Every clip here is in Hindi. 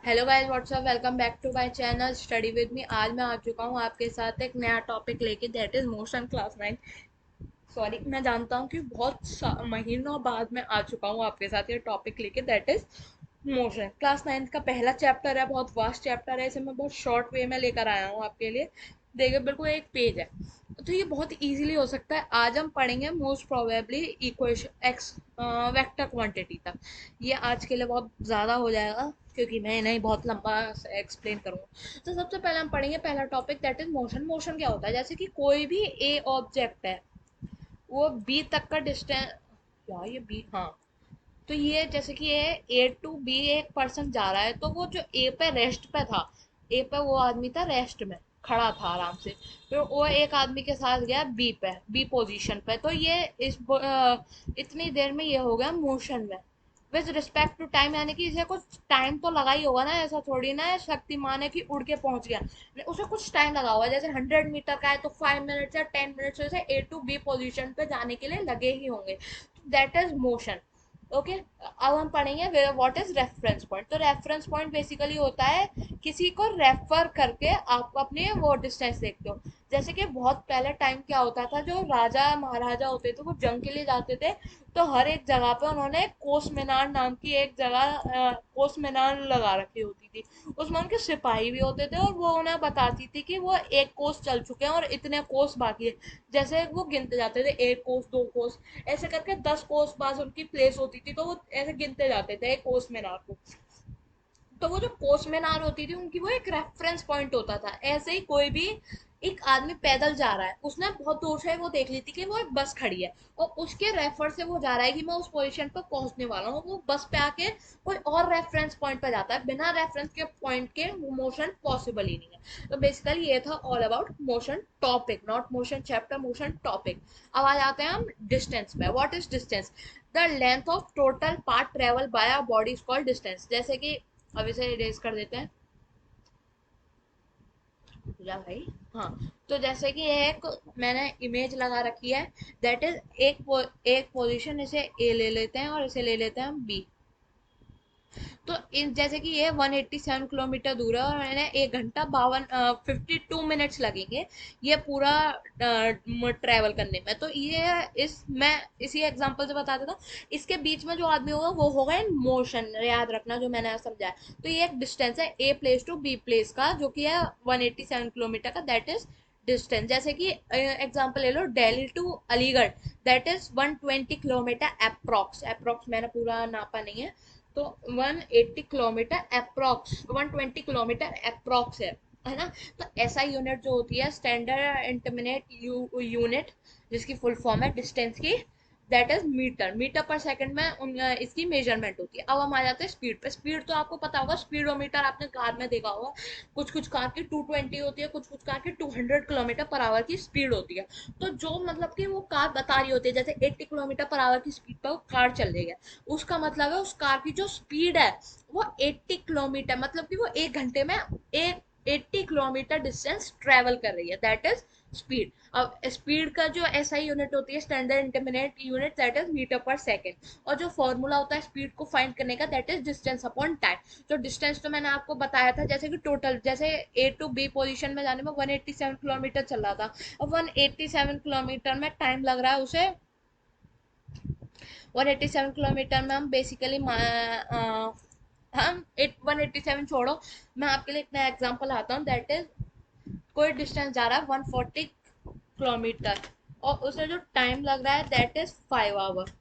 Hello guys, what's up, welcome back to my channel study with me. आज मैं आ चुका हूँ आपके साथ एक नया टॉपिक लेके, that is motion class 9। Sorry, मैं जानता हूँ कि बहुत महीनों बाद मैं आ चुका हूँ आपके साथ ये टॉपिक लेके, दैट इज मोशन क्लास 9 का पहला चैप्टर है। बहुत वास्ट चैप्टर है, इसे मैं बहुत शॉर्ट वे में लेकर आया हूँ आपके लिए। देखिए, बिल्कुल एक पेज है, तो ये बहुत इजीली हो सकता है। आज हम पढ़ेंगे most probably equation x vector quantity तक। ये आज के लिए बहुत ज़्यादा हो जाएगा क्योंकि मैं नहीं बहुत लंबा एक्सप्लेन करूँगा। तो सबसे पहले हम पढ़ेंगे पहला topic, that is motion. Motion क्या होता है? जैसे कि कोई भी ए ऑब्जेक्ट है, वो बी तक का डिस्टेंस, क्या ये बी, हाँ, तो ये जैसे कि ये ए टू बी एक पर्सन जा रहा है, तो वो जो ए पे रेस्ट पे था, ए पे वो आदमी था रेस्ट में, खड़ा था आराम से। फिर वो एक आदमी के साथ गया बी पे, बी पोजीशन पे, तो ये इतनी देर में ये हो गया मोशन में विद रिस्पेक्ट टू टाइम। यानी कि इसे कुछ टाइम तो लगा ही होगा ना, ऐसा थोड़ी ना है शक्तिमान है कि उड़ के पहुंच गया। उसे कुछ टाइम लगा हुआ है, जैसे 100 मीटर का है तो 5 मिनट्स या 10 मिनट्स जैसे ए टू बी पोजीशन पे जाने के लिए लगे ही होंगे। That is motion. ओके, अब हम पढ़ेंगे व्हाट इज रेफरेंस पॉइंट। तो रेफरेंस पॉइंट बेसिकली होता है किसी को रेफर करके आप अपने वो डिस्टेंस देखते हो। जैसे कि बहुत पहले टाइम क्या होता था, जो राजा महाराजा होते थे वो जंग के लिए जाते थे, तो हर एक जगह पे उन्होंने कोस मीनार नाम की एक जगह कोस मीनार लगा रखी होती थी। उसमें उनके सिपाही भी होते थे और वो उन्हें बताती थी कि वो एक कोस चल चुके हैं और इतने कोस बाकी है। जैसे वो गिनते जाते थे, एक कोस, दो कोस, ऐसे करके 10 कोस पास उनकी प्लेस होती थी, तो वो ऐसे गिनते जाते थे एक कोस मीनार को। तो वो जो कोस मीनार होती थी उनकी, वो एक रेफरेंस पॉइंट होता था। ऐसे ही कोई भी एक आदमी पैदल जा रहा है, उसने बहुत दूर से वो देख ली थी कि वो एक बस खड़ी है, और उसके रेफर से वो जा रहा है कि मैं उस पोजीशन पर पहुंचने वाला हूँ। वो बस पे आके कोई और रेफरेंस पॉइंट पर जाता है, बिना रेफरेंस के पॉइंट के वो मोशन पॉसिबल ही नहीं है। तो बेसिकली ये था all about motion topic, not motion chapter, motion topic. अब आ जाते हैं हम डिस्टेंस पे। What is distance? The length of total part travel by a body is called distance. जैसे कि अब इसे इरेज कर देते हैं, या भाई, हाँ। तो जैसे कि ये एक मैंने इमेज लगा रखी है, दैट इज एक पोजीशन, इसे ए ले लेते हैं और इसे ले लेते हैं हम बी। तो इन जैसे कि ये 187 किलोमीटर दूर है और मैंने 1 घंटा 52 52 मिनट्स लगेंगे ये पूरा ट्रेवल करने में। तो ये इस मैं इसी एग्जांपल से बता देता हूँ। इसके बीच में जो आदमी होगा वो होगा इन मोशन, याद रखना जो मैंने समझाया। तो ये एक डिस्टेंस है A place to B place का, जो कि है 187 किलोमीटर का, दैट इज डिस्टेंस। जैसे कि एग्जांपल ले लो, Delhi to Aligarh, that is 120 kilometre approx. Approx मैंने पूरा नापा नहीं है, तो 180 किलोमीटर अप्रोक्स, 120 किलोमीटर अप्रोक्स है ना। तो ऐसा यूनिट जो होती है स्टैंडर्ड इंटरमीडिएट यूनिट, जिसकी फुल फॉर्म है डिस्टेंस की, that is metre. Metre per second में इसकी मेजरमेंट होती है। अब हम आ जाते हैं स्पीड पे। स्पीड तो आपको पता होगा, स्पीडोमीटर आपने कार में देखा होगा। कुछ कुछ कार की 220 होती है, कुछ कुछ कार की 200 किलोमीटर पर आवर की स्पीड होती है। तो जो मतलब कि वो कार बता रही होती है, जैसे 80 किलोमीटर पर आवर की स्पीड पर वो कार चल रही है, उसका मतलब है उस कार की जो स्पीड है वो 80 किलोमीटर, मतलब कि वो 1 घंटे में एक 80 किलोमीटर डिस्टेंस ट्रेवल कर रही है, दैट इज स्पीड। अब स्पीड का जो ऐसा ही यूनिट होती है standard intermediate unit, that is metre per second. और जो फॉर्मूला होता है स्पीड को फाइंड करने का, that is distance upon time. जो डिस्टेंस तो मैंने आपको बताया था, जैसे कि टोटल, जैसे ए टू बी पोजीशन में जाने में 187 किलोमीटर चल रहा था, और 187 किलोमीटर में टाइम लग रहा है उसे 187 किलोमीटर में। हम बेसिकली हम 187 छोड़ो, मैं आपके लिए इतना एग्जांपल आता हूँ, दैट इज कोई डिस्टेंस जा रहा है 140 किलोमीटर, और उसे जो टाइम लग रहा है दैट इज 5 आवर।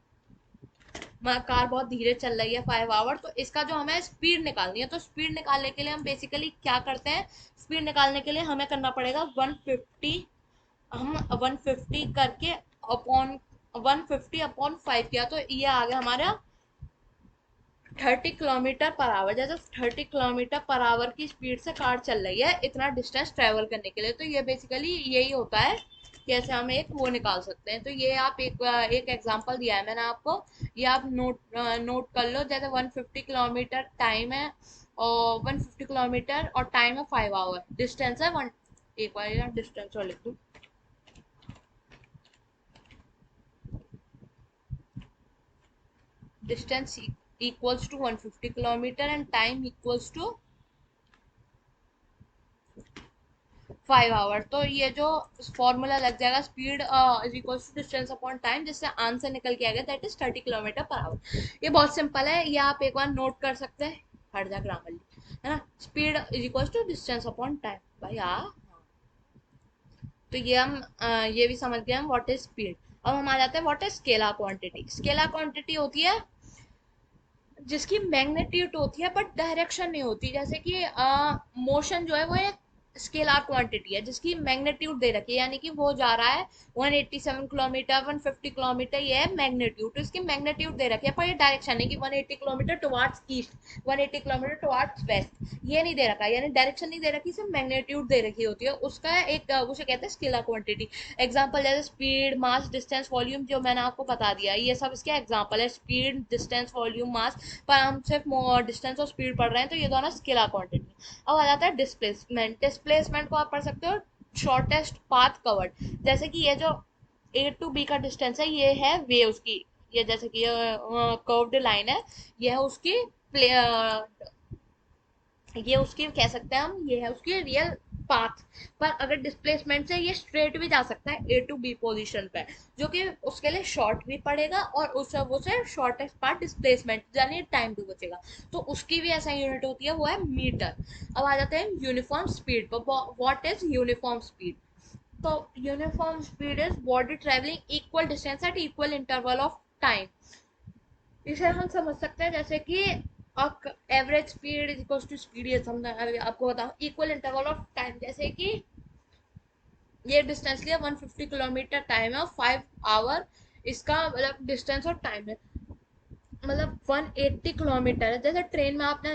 कार बहुत धीरे चल रही है 5 आवर, तो इसका जो हमें स्पीड निकालनी है, तो स्पीड निकालने के लिए हम बेसिकली क्या करते हैं, स्पीड निकालने के लिए हमें करना पड़ेगा 150, हम 150 करके अपॉन 150/5 किया, तो ये आ गया हमारा 30 किलोमीटर पर आवर। जैसे 30 किलोमीटर पर आवर की स्पीड से कार चल रही है इतना डिस्टेंस ट्रेवल करने के लिए। तो ये बेसिकली यही होता है, कैसे हम एक वो निकाल सकते हैं। तो ये आप एक एग्जांपल दिया है मैंने आपको, ये आप नोट कर लो। जैसे 150 किलोमीटर टाइम है, और 150 किलोमीटर और टाइम है 5 आवर, डिस्टेंस है वन। एक बार डिस्टेंस और लिख दूँ, distance equals to 150 kilometre and time equals to 5 hour. तो ये जो फॉर्मूला लग जाएगा, speed is equal to distance upon time, जिससे आंसर निकल के आएगा that is 30 kilometre per hour. ये बहुत सिंपल है, ये आप एक बार नोट कर सकते हैं। हट जा ग्रामरली, है ना। Speed is equal to distance upon time भाई। तो ये हम ये भी समझ गए हम व्हाट इज स्पीड। अब हम आ जाते हैं what is scalar quantity. Scalar quantity होती है जिसकी मैग्नीट्यूड होती है बट डायरेक्शन नहीं होती। जैसे कि मोशन जो है वो एक स्केलर क्वांटिटी है जिसकी मैग्नीट्यूड दे रखी है, यानी कि वो जा रहा है 187 किलोमीटर, 150 किलोमीटर, ये है मैग्नीट्यूड। तो इसकी मैग्नीट्यूड दे रखी है पर ये डायरेक्शन नहीं कि 180 kilometre towards east, 180 kilometre towards west, ये नहीं दे रखा है, यानी डायरेक्शन नहीं दे रखी, सिर्फ मैग्नीट्यूड दे रखी होती है। उसका एक उसे कहते हैं स्केलर क्वांटिटी। एग्जाम्पल जैसे स्पीड, मास, डिस्टेंस, वॉल्यूम, जो मैंने आपको बता दिया, ये सब इसके एग्जाम्पल है। स्पीड, डिस्टेंस, वॉल्यूम, मास, पर हम सिर्फ डिस्टेंस और स्पीड पढ़ रहे हैं, तो ये दोनों स्केलर क्वांटिटी। अब आ जाता है डिस्प्लेसमेंट। डिस्प्लेसमेंट को आप पढ़ सकते हो शॉर्टेस्ट पाथ कवर्ड। जैसे कि ये जो ए टू बी का डिस्टेंस है, ये है वेव्स की, ये जैसे कि ये कर्व्ड लाइन है, ये है उसकी ये उसकी कह सकते हैं हम, ये है उसकी रियल पाथ। पर अगर डिस्प्लेसमेंट से ये स्ट्रेट भी जा सकता है ए टू बी पोजीशन पे, जो कि उसके लिए शॉर्ट भी पड़ेगा और उसे शॉर्टेस्ट पाथ डिस्प्लेसमेंट यानी टाइम भी बचेगा। तो उसकी भी ऐसा यूनिट होती है, वो है मीटर। अब आ जाते हैं यूनिफॉर्म स्पीड पर। What is uniform speed? तो uniform speed is body travelling equal distance at equal interval of time. इसे हम समझ सकते हैं जैसे कि average speed is equal to speed, ये समझ आपको बताऊं इक्वल इंटरवल ऑफ टाइम। जैसे कि ये डिस्टेंस लिया 150 किलोमीटर, टाइम है और 5 आवर इसका मतलब डिस्टेंस और टाइम है, मतलब 180 किलोमीटर है। जैसे ट्रेन में आपने,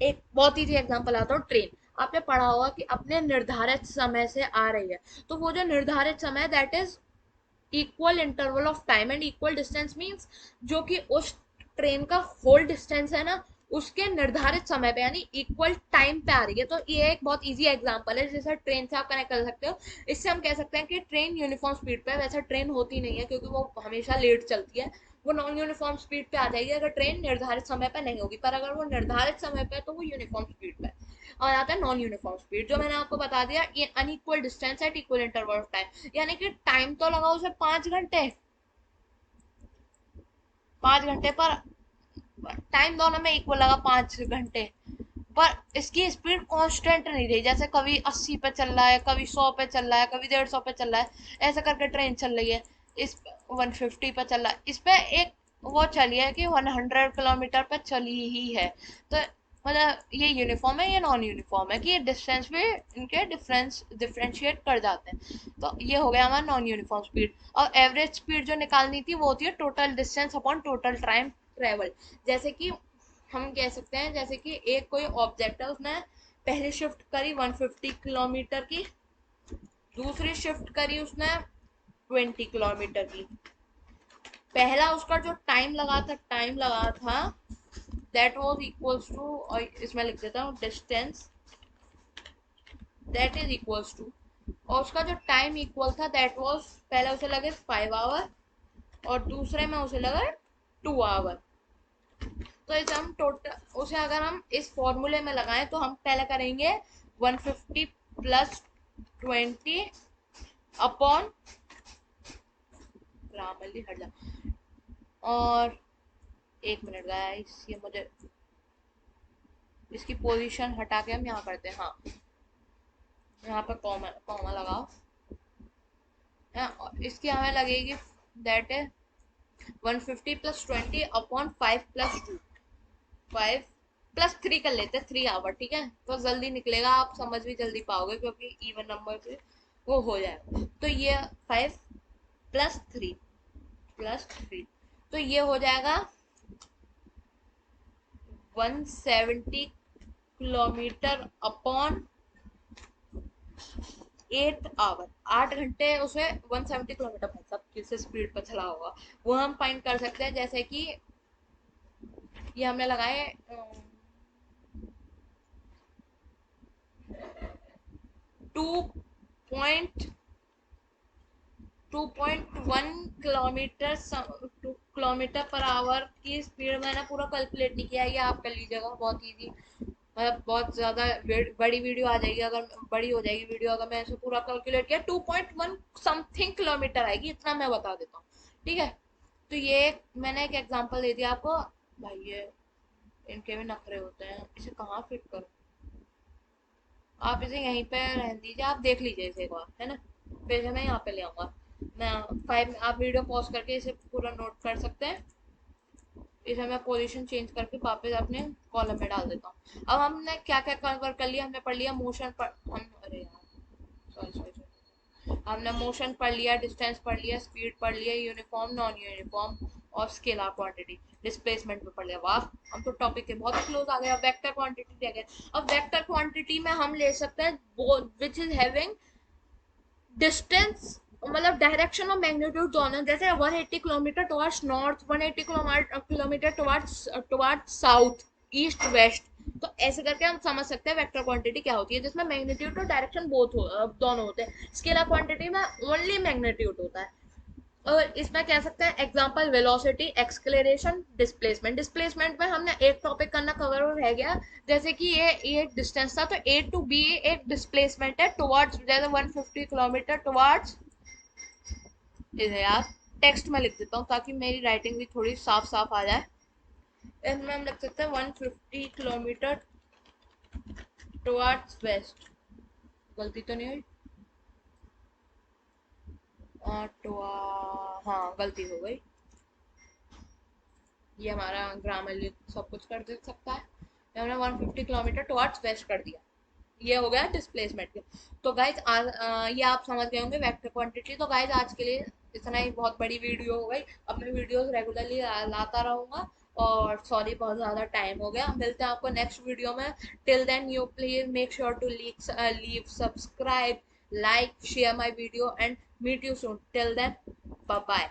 एक बहुत ईजी एग्जांपल आता हूँ, ट्रेन आपने पढ़ा होगा कि अपने निर्धारित समय से आ रही है, तो वो जो निर्धारित समय है that is equal interval of time and equal distance means जो कि उस ट्रेन का होल डिस्टेंस है ना, उसके निर्धारित समय पे यानी इक्वल टाइम पे आ रही है। तो ये एक बहुत इजी एग्जांपल है जैसे ट्रेन से आप कनेक्ट कर सकते हो। इससे हम कह सकते हैं कि ट्रेन यूनिफॉर्म स्पीड पे है। वैसे ट्रेन होती नहीं है क्योंकि वो हमेशा लेट चलती है, वो नॉन यूनिफॉर्म स्पीड पे आ जाएगी अगर ट्रेन निर्धारित समय पे नहीं होगी। पर अगर वो निर्धारित समय पे है तो वो यूनिफॉर्म स्पीड पे है। और आता है नॉन यूनिफॉर्म स्पीड, जो मैंने आपको बता दिया, ये unequal distance at equal interval of time, यानी कि टाइम तो लगा उसे 5 घंटे, 5 घंटे पर टाइम दोनों में इक्वल लगा 5 घंटे, पर इसकी स्पीड कांस्टेंट नहीं रही। जैसे कभी 80 पे चल रहा है, कभी 100 पे चल रहा है, कभी 150 पे चल रहा है, ऐसा करके ट्रेन चल रही है। इस 150 पे चल रहा है, इस पे एक वो चली है कि 100 किलोमीटर पे चली ही है। तो मतलब ये यूनिफॉर्म है, ये नॉन यूनिफॉर्म है कि ये डिस्टेंस पे इनके डिफरेंशिएट कर जाते हैं। तो ये हो गया हमारा नॉन यूनिफॉर्म स्पीड। और एवरेज स्पीड जो निकालनी थी वो होती है total distance upon total time travel. जैसे कि हम कह सकते हैं जैसे कि एक कोई ऑब्जेक्ट है, उसने पहली शिफ्ट करी 150 किलोमीटर की, दूसरी शिफ्ट करी उसने 20 किलोमीटर की। पहला उसका जो टाइम लगा था दैट वाज इक्वल्स टू, और इसमें लिख देता हूँ distance that is equals to, और उसका जो टाइम इक्वल था दैट वाज, पहले उसे लगे 5 आवर और दूसरे में उसे लगा 2 आवर। तो इसे हम टोटल, उसे अगर हम इस फॉर्मूले में लगाएं तो हम पहले करेंगे 150 प्लस 20 अपॉन, ग्रामरली हट जा, और 1 मिनट गाइस, ये मुझे इसकी पोजीशन हटा के हम यहाँ करते हैं। हाँ, यहाँ पे कॉमा कॉमा लगाओ। इसकी हमें लगेगी दैट है 150 प्लस 20 अपॉन 5 प्लस 2, 5 प्लस 3 कर लेते हैं, 3 आवर, ठीक है। तो जल्दी निकलेगा, आप समझ भी जल्दी पाओगे क्योंकि इवन नंबर से वो हो जाएगा। तो ये 5 प्लस 3 तो ये हो जाएगा 170 किलोमीटर अपॉन 8 आवर, 8 घंटे उसे 170 किलोमीटर, मतलब किस स्पीड पर चला होगा वो हम फाइंड कर सकते हैं। जैसे कि ये हमने लगाए 2 2.1 किलोमीटर, 2 किलोमीटर पर आवर की स्पीड मैंने पूरा कैलकुलेट नहीं किया है, ये आप कर लीजिएगा, बहुत इजी। मतलब बहुत ज्यादा बड़ी वीडियो आ जाएगी, अगर बड़ी हो जाएगी वीडियो, अगर मैं इसे पूरा कैलकुलेट किया 2.1 समथिंग किलोमीटर आएगी, इतना मैं बता देता हूँ। ठीक है, तो ये मैंने एक एग्जांपल दे दिया आपको। भाई ये इनके भी नखरे होते हैं, इसे कहाँ फिट करूँ? आप इसे यहीं पे रहने दीजिए, आप देख लीजिए इसे एक बार, है ना? फिर मैं यहाँ पे ले आऊंगा। मैं 5, आप वीडियो पॉज करके इसे पूरा नोट कर सकते हैं। इसे मैं पोजीशन चेंज करके वापस अपने कॉलम में डाल देता हूँ। अब हमने क्या क्या कवर कर लिया? हमने पढ़ लिया मोशन पर, हम अरे यार, सॉरी सॉरी सॉरी, हमने मोशन पढ़ लिया, डिस्टेंस पढ़ लिया, स्पीड पढ़ लिया, यूनिफॉर्म नॉन यूनिफॉर्म और स्केलर क्वांटिटी। डिस्प्लेसमेंट पे पढ़ लिया। वाह, हम तो टॉपिक के बहुत क्लोज आ गए। अब वेक्टर क्वांटिटी रह गया। अब वेक्टर क्वांटिटी में हम ले सकते हैं विच इज हैविंग डिस्टेंस, मतलब डायरेक्शन और मैग्नीट्यूड दोनों। जैसे 180 kilometre towards north, 180 kilometre towards towards south, east west. तो ऐसे करके हम समझ सकते हैं वेक्टर क्वांटिटी क्या होती है, जिसमें मैग्नीट्यूड और डायरेक्शन दोनों होते हैं। स्केलर क्वांटिटी में ओनली मैग्नीट्यूड होता है। और इसमें कह सकते हैं एग्जांपल वेलोसिटी, एक्सक्लेरेशन, डिस्प्लेसमेंट। डिस्प्लेसमेंट में हमने एक टॉपिक करना कवर और रह गया। जैसे कि ये एक डिस्टेंस था, तो ए टू बी एक डिस्प्लेसमेंट है टुवर्ड्स, जैसे 150 किलोमीटर टुवर्ड्स, इसे यार टेक्स्ट में लिख देता हूँ ताकि मेरी राइटिंग भी थोड़ी साफ साफ आ जाए। इसमें हम लिख सकते हैं 150 किलोमीटर टुवर्ड्स वेस्ट। गलती तो नहीं हुई? हाँ, गलती हो गई। ये हमारा ग्रामर सब कुछ कर दे सकता है। हमने 150 किलोमीटर टुवर्ड्स वेस्ट कर दिया। ये हो गया डिस्प्लेसमेंट। तो गाइज ये आप समझ गए होंगे वेक्टर क्वांटिटी। तो गाइज आज के लिए इतना ही, बहुत बड़ी वीडियो हो गई। अब मैं वीडियोस रेगुलरली लाता रहूंगा। और सॉरी, बहुत ज़्यादा टाइम हो गया। मिलते हैं आपको नेक्स्ट वीडियो में। Till then you please make sure to leave subscribe, like, share my video and meet you soon. Till then, bye bye.